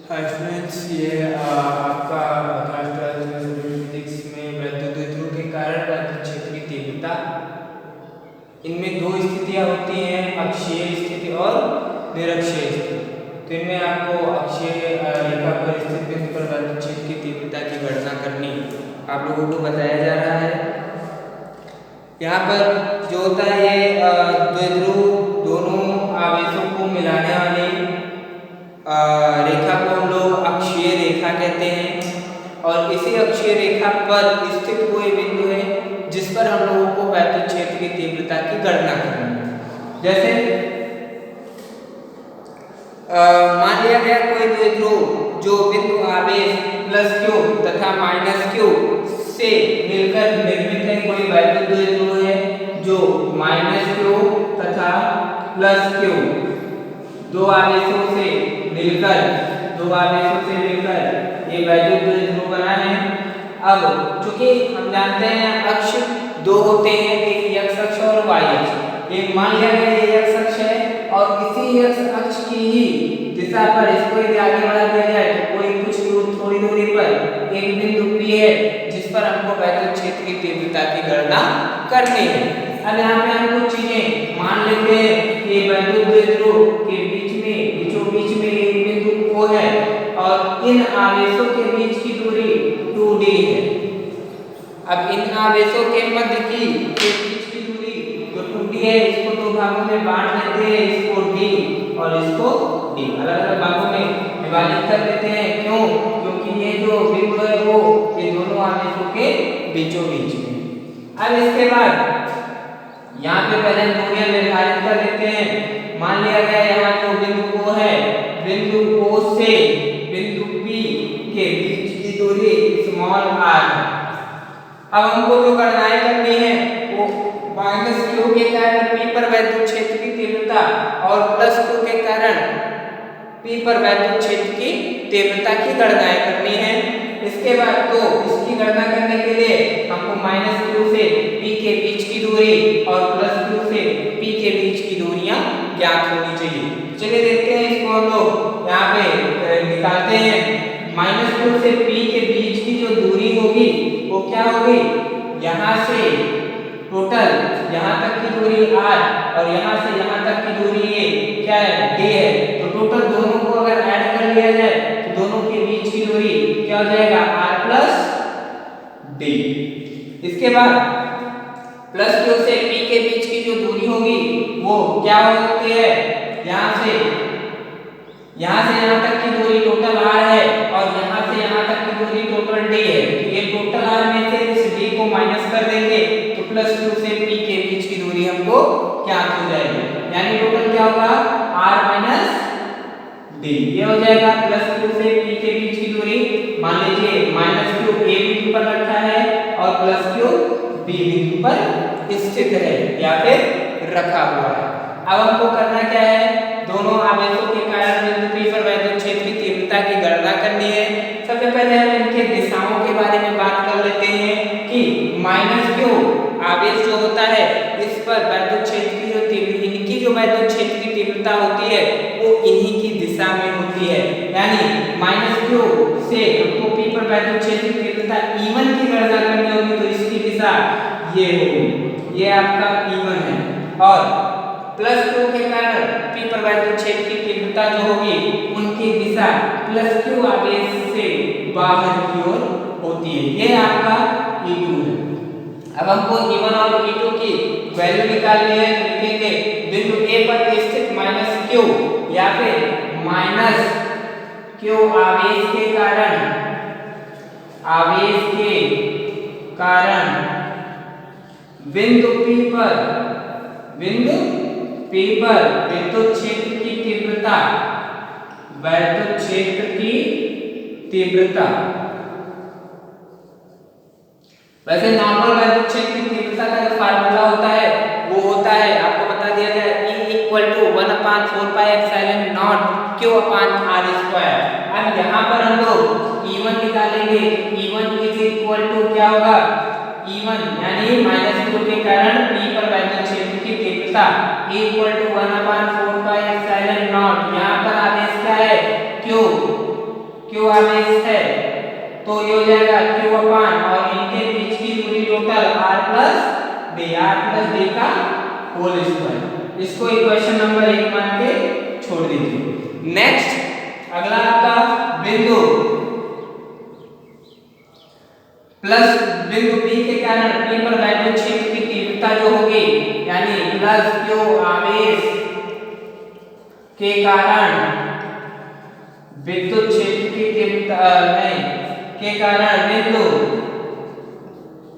Hi students, ये आपका physics में वैद्युत द्विध्रुव के कारण वैद्युत क्षेत्र की तीव्रता। इनमें दो स्थितियां होती हैं, अक्षीय स्थिति और निरक्षीय स्थिति। तो इनमें आपको अक्षीय रेखा पर स्थित बिंदु पर वैद्युत क्षेत्र की तीव्रता की गणना करनी आप लोगों को बताया जा रहा है। यहाँ पर जो होता है ये द्विध्रुव दोनों आवेशों को मिलाने वाली रेखा को हम लोग अक्षीय रेखा कहते हैं। और इसी अक्षीय रेखा पर स्थित कोई बिंदु है जिस पर हम लोगों को वैद्युत क्षेत्र की तीव्रता की गणना करनी है। जैसे मान लिया गया कोई द्विध्रुव जो बिंदु आवेश प्लस क्यू तथा माइनस क्यू से मिलकर निर्मित है। कोई वैद्युत द्विध्रुव है जो माइनस क्यू तथा प्लस क्यू दो आवेशों से मिलकर ये वैद्युत द्विध्रुव बना है। अब चूंकि हम जानते हैं अक्ष दो होते हैं, एक x अक्ष और y अक्ष। एक मान लिया गया ये x अक्ष है और इसी x अक्ष की ही दिशा पर इसको यदि आगे बढ़ा दिया जाए तो कोई कुछ थोड़ी दूरी पर एक बिंदु P है जिस पर हमको वैद्युत क्षेत्र की तीव्रता की गणना करनी है। अब यहाँ पे हम कुछ चीजें मान लेते हैं कि वैद्युत द्विध्रुव के बीचों बीच में एक बिंदु O है और इन आवेशों के बीच की दूरी 2d है। अब इन आवेशों के मध्य के बीच की दूरी जो 2d है, इसको दो भागों में बांट लेते हैं, इसको d और इसको d अलग-अलग भागों में विभाजित कर देते हैं। क्यों? क्योंकि ये जो बिंदु है वो ये दोनों आवेशों के बीचों बीच में। अब इसके बाद यहाँ पे पहले दूरियां निर्धारित कर लेते हैं। मान लिया गया यहाँ जो बिंदु O है, बिंदु O से बिंदु P के बीच की दूरी स्मॉल r है। अब हमको जो गणनाएं करनी है वो माइनस q के कारण P पर वैद्युत क्षेत्र की तीव्रता और प्लस q के कारण P पर वैद्युत क्षेत्र की तीव्रता की गणनाएं करनी है। इसके बाद तो इसकी गणना करने के लिए हमको माइनस q से P के बीच की दूरी और प्लस q से P के बीच की दूरियां ज्ञात होनी चाहिए। चलिए देखते हैं इसको हम लोग यहाँ पे निकालते हैं। माइनस q से P के बीच की जो दूरी होगी वो क्या होगी, यहाँ से टोटल यहाँ तक की दूरी r और यहाँ से यहाँ तक की दूरी ये क्या है, d है। तो टोटल दोनों को अगर ऐड कर लिया जाए तो दोनों के बीच की दूरी क्या हो जाएगा, r प्लस d। इसके बाद प्लस q से P के बीच की जो दूरी होगी वो क्या होती है, यहाँ से यहाँ तक की दूरी टोटल r है और यहाँ से यहाँ तक की दूरी टोटल d है। तो ये टोटल r में से इस d को माइनस कर देंगे तो प्लस q से P के बीच की दूरी हमको ज्ञात हो जाएगी। यानी टोटल क्या होगा, r माइनस d। ये हो जाएगा प्लस q से P के बीच की दूरी। मान लीजिए माइनस q a बिंदु पर रखा है और प्लस q b बिंदु पर स्थित है या फिर रखा हुआ है। अब हमको करना क्या है, दोनों आवेशों के कारण बिंदु P पर वैद्युत क्षेत्र की तीव्रता की गणना करनी है। सबसे पहले हम इनके दिशाओं के बारे में बात कर लेते हैं कि माइनस q आवेश जो होता है इस पर वैद्युत क्षेत्र की इनकी जो वैद्युत क्षेत्र की तीव्रता होती है वो इन्हीं की दिशा में होती है। यानी माइनस q से हमको P पर वैद्युत क्षेत्र की तीव्रता E1 की गणना करनी होगी तो इसकी दिशा ये होगी, ये आपका E1 है। और प्लस q के कारण P पर वैद्युत क्षेत्र की तीव्रता जो होगी उनकी दिशा प्लस q आवेश से बाहर की ओर होती है। ये आपका E2 है। अब हमको E1 और E2 की वैल्यू निकालनी है तो लिखेंगे बिंदु A पर स्थित माइनस q या फिर माइनस q आवेश के कारण बिंदु P पर विद्युत क्षेत्र की तीव्रता वैसे नॉर्मल वैद्युत क्षेत्र की तीव्रता का जो फार्मूला होता है वो होता है, आपको बता दिया गया है, E = 1/4 pi epsilon naught q upon r²। अब यहाँ पर हम लोग E1 निकालेंगे। E1 क्या होगा, E1 यानी माइनस q के कारण P पर वैद्युत क्षेत्र की तीव्रता E = 1/4 pi epsilon naught। यहाँ पर आवेश क्या है, q क्यू आवेश है तो ये हो जाएगा क्यू अपान और इनके बीच की दूरी टोटल r प्लस डी का होल स्क्वायर। इसको इक्वेशन नंबर 1 मान के छोड़ दीजिए। नेक्स्ट अगला आपका बिंदु प्लस बिंदु P के कारण P पर वैद्युत क्षेत्र की तीव्रता जो होगी यानी प्लस क्यू आवेश के कारण विद्युत क्षेत्र की तीव्रता के कारण बिंदु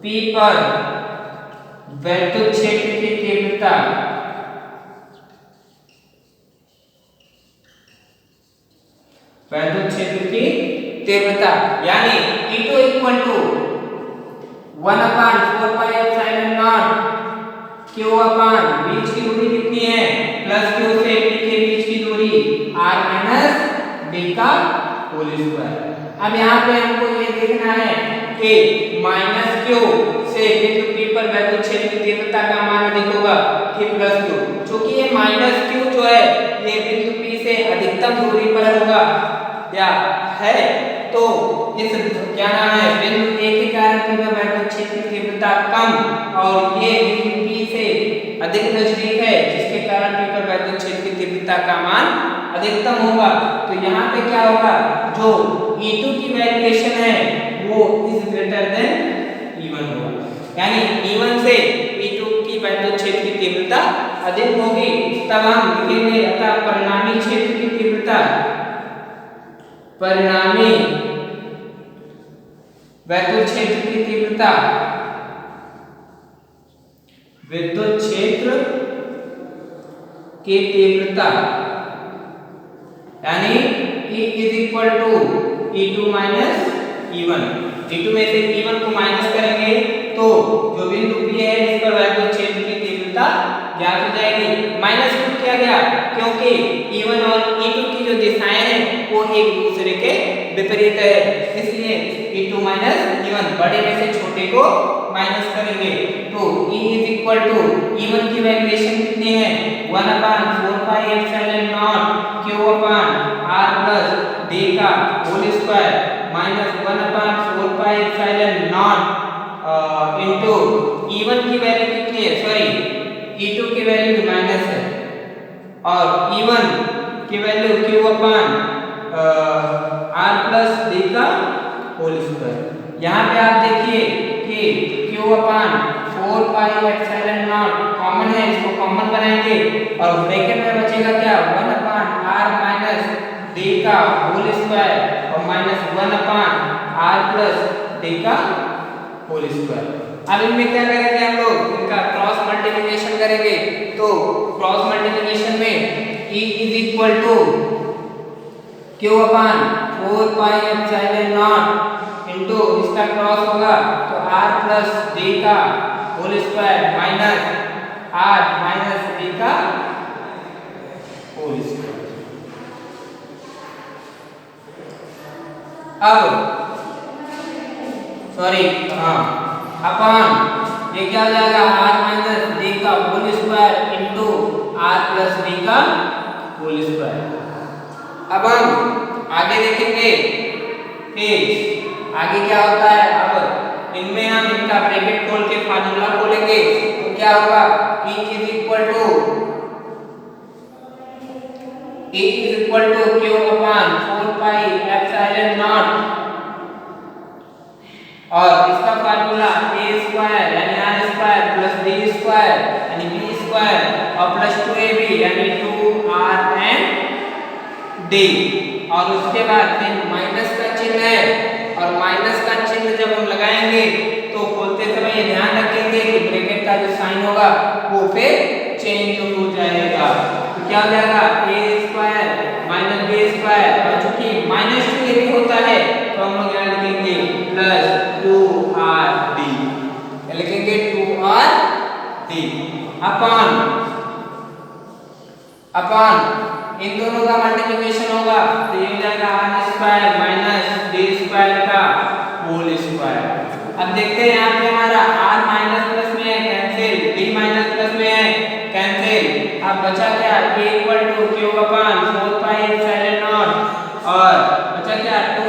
P पर वैद्युत क्षेत्र की तीव्रता यानी E2 इक्वल टू 1/4πε0 Q अपान बीच की दूरी कितनी है प्लस Q से P के बीच की दूरी r माइनस d का होल स्क्वायर। अब यहाँ पे हमको ये देखना है कि माइनस Q से बिंदु P पर वैद्युत क्षेत्र की तीव्रता का मान अधिक होगा कि प्लस Q। क्योंकि ये माइनस Q जो है ये बिंदु P से अधिकतम दूरी पर होगा या है तो इस क्या नाम है बिंदु A के कारण P पर वैद्युत क्षेत्र की तीव्रता कम और ये बिंदु P से अधिक नजदीक है जिसके कारण P पर वैद्युत क्षेत्र की तीव्रता का मान अधिकतम होगा। तो यहाँ पे क्या होगा जो E2 की वैल्यूएशन है वो इज ग्रेटर देन E1 होगा यानी E1 से E2 की वैद्युत क्षेत्र की तीव्रता अधिक होगी। तब हम लिखेंगे अतः परिणामी क्षेत्र की तीव्रता परिणामी वैद्युत क्षेत्र की तीव्रता विद्युत क्षेत्र की तीव्रता यानी E is equal to E2 minus E1। E2 में से E1 को माइनस करेंगे तो जो बिंदु P है इस पर वैद्युत क्षेत्र की तीव्रता ज्ञात हो जाएगी। माइनस क्यों किया गया क्योंकि E1 और E2 की जो दिशाएं हैं वो एक दूसरे के विपरीत है इसलिए E2 माइनस E1 बड़े में से छोटे को माइनस करेंगे तो E is equal to E1 की वैल्यूएशन कितनी है 1/4πε0 Q upon r plus d का whole square minus 1/4πε0 into E1 की वैल्यू कितनी है सॉरी E2 की वैल्यू माइनस है और E1 की value Q upon r plus d का होल स्क्वायर। यहाँ पे आप देखिए कि Q अपान 4πε0 कॉमन है इसको कॉमन बनाएंगे और ब्रैकेट में बचेगा क्या 1/r माइनस d का होल स्क्वायर और माइनस 1/r प्लस d का होल स्क्वायर। अब इनमें क्या करेंगे हम लोग इनका क्रॉस मल्टीप्लिकेशन करेंगे तो क्रॉस मल्टीप्लिकेशन में E is equal to Q upon 4πε0 into इसका क्रॉस होगा तो r प्लस d का whole square minus r minus d का होल स्क्वायर। अब सॉरी अपान ये क्या हो जाएगा r माइनस d का whole square into r plus d का होल स्क्वायर। अब हम आगे देखेंगे कि आगे क्या होता है। अब इनमें हम इनका ब्रैकेट खोल के फार्मूला खोलेंगे तो क्या होगा E is equal to Q upon 4πε0 और इसका फार्मूला a स्क्वायर यानी r square plus d square यानी b स्क्वायर और प्लस 2ab यानी 2r एंड d और उसके बाद फिर माइनस का चिन्ह है और माइनस का चिन्ह जब हम लगाएंगे तो खोलते समय ये ध्यान रखेंगे कि ब्रैकेट का जो साइन होगा वो फिर चेंज हो जाएगा तो क्या हो जाएगा a square minus b square और चूंकि माइनस 2 ये भी होता है तो हम लोग यहाँ लिखेंगे प्लस 2rd लिखेंगे 2rd अपान इन दोनों का मल्टीप्लिकेशन होगा तो ये हो जाएगा r square minus d square का होल स्क्वायर। अब देखते हैं यहाँ पे हमारा r माइनस प्लस में है कैंसिल d माइनस प्लस में है कैंसिल। अब बचा क्या a equal to Q upon 4πε0 और बचा क्या 2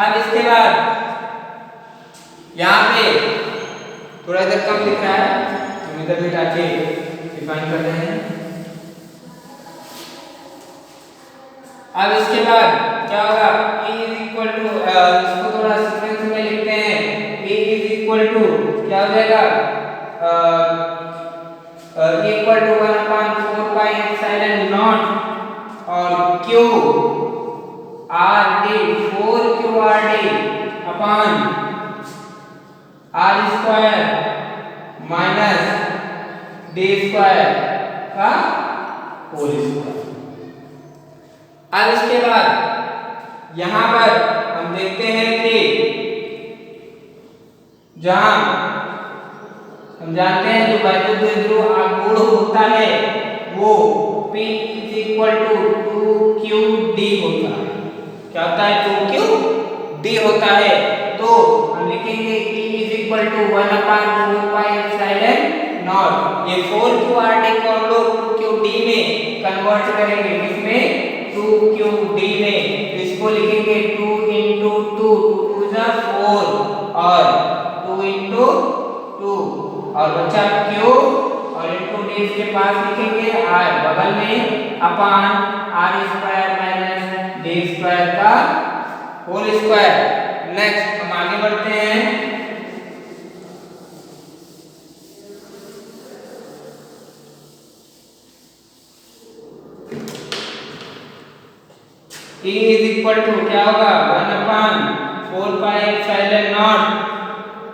अब इसके बाद यहाँ पे थोड़ा इधर कम दिख रहा है, हम इधर भी जाके डिफाइन कर रहे हैं। अब इसके बाद क्या होगा, E इज इक्वल टू, इसको थोड़ा सीक्वेंस में लिखते हैं, E इज इक्वल टू क्या हो जाएगा, equal to 1/4 pi epsilon naught और Q R D 4Q R D upon R square minus D square का होल स्क्वायर। अब इसके बाद यहां पर हम देखते हैं कि जहां हम जानते हैं जो वैद्युत ध्रुव आघूर्ण होता है वो P is equal to 2QD होता है। क्या होता है, 2QD होता है। तो हम लिखेंगे E is equal to 1/4 pi epsilon naught, ये 4QRD को हम लोग 2QD में कन्वर्ट करेंगे, इसमें 2QD में, इसको लिखेंगे 2 into 2, 2 is 4 और 2 into 2 और बचा Q और into D इसके पास लिखेंगे R बगल में अपान R square minus D square का होल स्क्वायर। नेक्स्ट हम आगे बढ़ते हैं। E is equal to क्या होगा, 1/4 पाई एप्सिलॉन नॉट,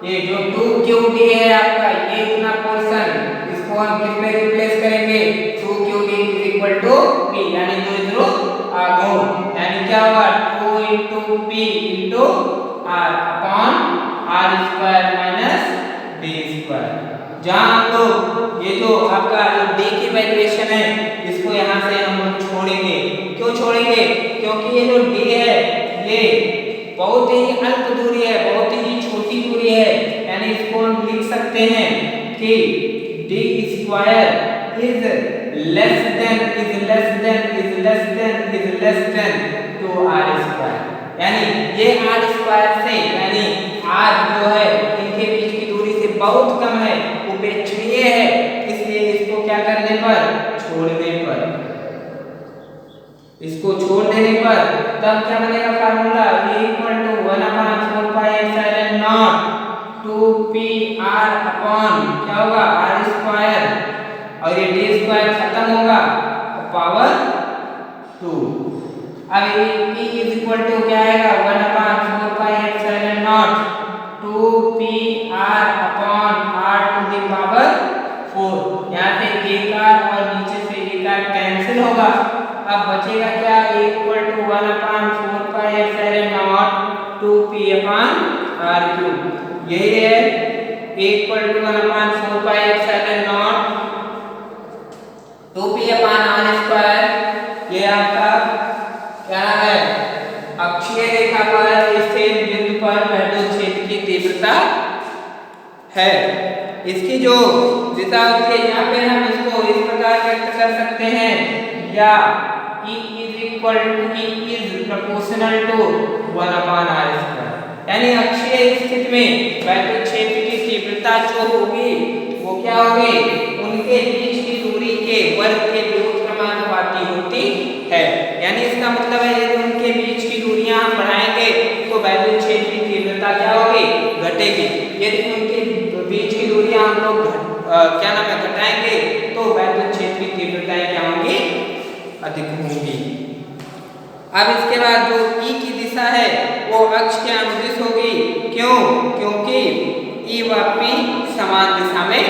ये जो 2QD है आपका, ये इतना पोर्शन, इसको हम किस में रिप्लेस करेंगे, 2QD is equal to P, यानी दो ध्रुव आघूर्ण, यानी क्या होगा 2 into P into R upon R square minus D square. जहां हम लोग ये जो आपका जो D की वैल्यूएशन है इसको यहाँ से हम लोग छोड़ेंगे। क्यों छोड़ेंगे, क्योंकि ये जो D है ये बहुत ही अल्प दूरी है, बहुत ही छोटी दूरी है, यानी इसको हम लिख सकते हैं कि D square is less than two R square, यानी ये R स्क्वायर से, यानी R जो है इनके बीच की दूरी से बहुत कम है, उपेक्षणीय है, इसलिए इसको क्या करने पर, छोड़ने पर, इसको छोड़ देने पर तब क्या बनेगा formula, E equal to 1/4 pi epsilon naught 2PR upon क्या होगा R स्क्वायर और ये D स्क्वायर खत्म होगा पावर 2। अब E इज इक्वल टू क्या आएगा, 1/4 pi epsilon naught 2PR upon R to the power 4। यहाँ से एक R और नीचे से एक R कैंसिल होगा, अब बचेगा क्या, equal to 1/4 pi epsilon naught 2P upon R cube, यही है equal to 1/4 pi epsilon naught 2P upon R square. ये आपका क्या है, अक्षीय रेखा पर स्थित बिंदु पर वैद्युत क्षेत्र की तीव्रता है। इसकी जो दिशा होती है यहाँ पे हम इसको इस प्रकार व्यक्त कर सकते हैं, या E is proportional to 1/R square, यानी अक्षीय स्थिति में वैद्युत क्षेत्र की तीव्रता जो होगी वो क्या होगी, उनके बीच की दूरी के वर्ग के व्युत्क्रमानुपाती होती है। यानी इसका मतलब है यदि उनके बीच की दूरियां हम बढ़ाएंगे तो वैद्युत क्षेत्र की तीव्रता क्या होगी, घटेगी। यदि उनके बीच की दूरियां हम लोग क्या नाम है घटाएंगे तो वैद्युत क्षेत्र की तीव्रताएं क्या होंगी, अधिक होंगी। अब इसके बाद जो E की दिशा है वो अक्ष के अनुदिश होगी। क्यों, क्योंकि E व P समान दिशा में